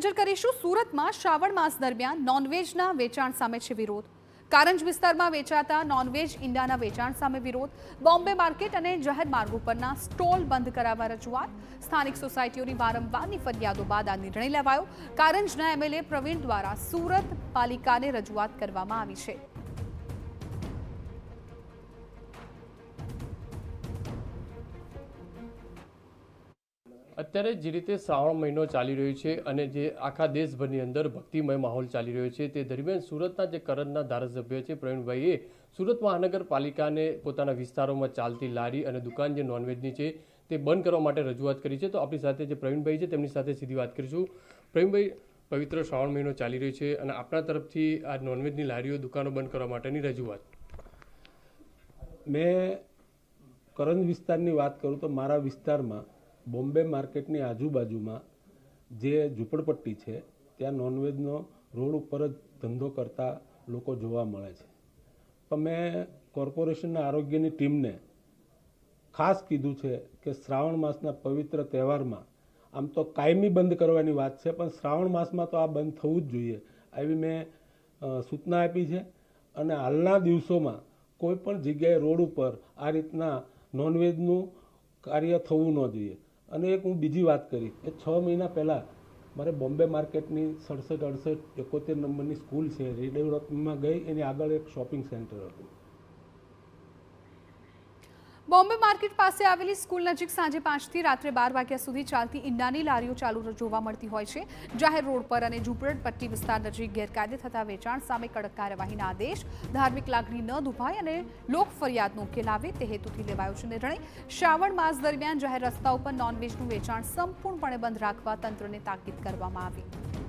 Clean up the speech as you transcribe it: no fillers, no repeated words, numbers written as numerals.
નજર કરીશું સુરતમાં શ્રાવણ માસ દરમિયાન નોનવેજના વેચાણ સામે છે વિરોધ। કારંજ વિસ્તારમાં વેચાતા નોનવેજ ઈંડાના વેચાણ સામે વિરોધ। બોમ્બે માર્કેટ અને જાહેર માર્ગો પરના સ્ટોલ બંધ કરાવવા રજૂઆત। સ્થાનિક સોસાયટીઓની વારંવારની ફરિયાદો બાદ આ નિર્ણય લેવાયો। કારંજના એમએલએ પ્રવીણ દ્વારા સુરત પાલિકાને રજૂઆત કરવામાં આવી છે। અત્યારે જે રીતે શ્રાવણ મહિનો ચાલી રહ્યો છે અને જે આખા દેશભરની અંદર ભક્તિમય માહોલ ચાલી રહ્યો છે તે દરમિયાન સુરતના જે કરંજના ધારાસભ્ય છે પ્રવીણભાઈએ સુરત મહાનગરપાલિકાને પોતાના વિસ્તારોમાં ચાલતી લારી અને દુકાન જે નોનવેજની છે તે બંધ કરવા માટે રજૂઆત કરી છે। તો આપણી સાથે જે પ્રવીણભાઈ છે તેમની સાથે સીધી વાત કરીશું। પ્રવીણભાઈ, પવિત્ર શ્રાવણ મહિનો ચાલી રહ્યો છે અને આપણા તરફથી આ નોનવેજની લારીઓ દુકાનો બંધ કરવા માટેની રજૂઆત। મેં કરંજ વિસ્તારની વાત કરું તો મારા વિસ્તારમાં બોમ્બે માર્કેટની આજુબાજુમાં જે ઝૂંપડપટ્ટી છે ત્યાં નોનવેજનો રોડ ઉપર જ ધંધો કરતા લોકો જોવા મળે છે। પણ મેં કોર્પોરેશનના આરોગ્યની ટીમને ખાસ કીધું છે કે શ્રાવણ માસના પવિત્ર તહેવારમાં આમ તો કાયમી બંધ કરવાની વાત છે, પણ શ્રાવણ માસમાં તો આ બંધ થવું જ જોઈએ આવી મેં સૂચના આપી છે। અને હાલના દિવસોમાં કોઈ પણ જગ્યાએ રોડ ઉપર આ રીતના નોનવેજનું કાર્ય થવું ન જોઈએ। અને એક હું બીજી વાત કરી કે 6 મહિના પહેલાં મારે બોમ્બે માર્કેટની 67, 68, 71 નંબરની સ્કૂલ છે રીડેવલપમેન્ટમાં ગઈ, એની આગળ એક શોપિંગ સેન્ટર હતું। બોમ્બે માર્કેટ પાસે આવેલી સ્કૂલ નજીક સાંજે 5 થી રાત્રે 12 વાગ્યા સુધી ચાલતી ઈંડાની લારીઓ ચાલુ જોવા મળતી હોય છે। જાહેર રોડ પર અને ઝૂંપડપટ્ટી વિસ્તાર નજીક ગેરકાયદે થતા વેચાણ સામે કડક કાર્યવાહીના આદેશ। ધાર્મિક લાગણી ન દુભાય અને લોક ફરિયાદનો ઉકેલ આવે તે હેતુથી લેવાયો છે નિર્ણય। શ્રાવણ માસ દરમિયાન જાહેર રસ્તાઓ પર નોનવેજનું વેચાણ સંપૂર્ણપણે બંધ રાખવા તંત્રને તાકીદ કરવામાં આવી।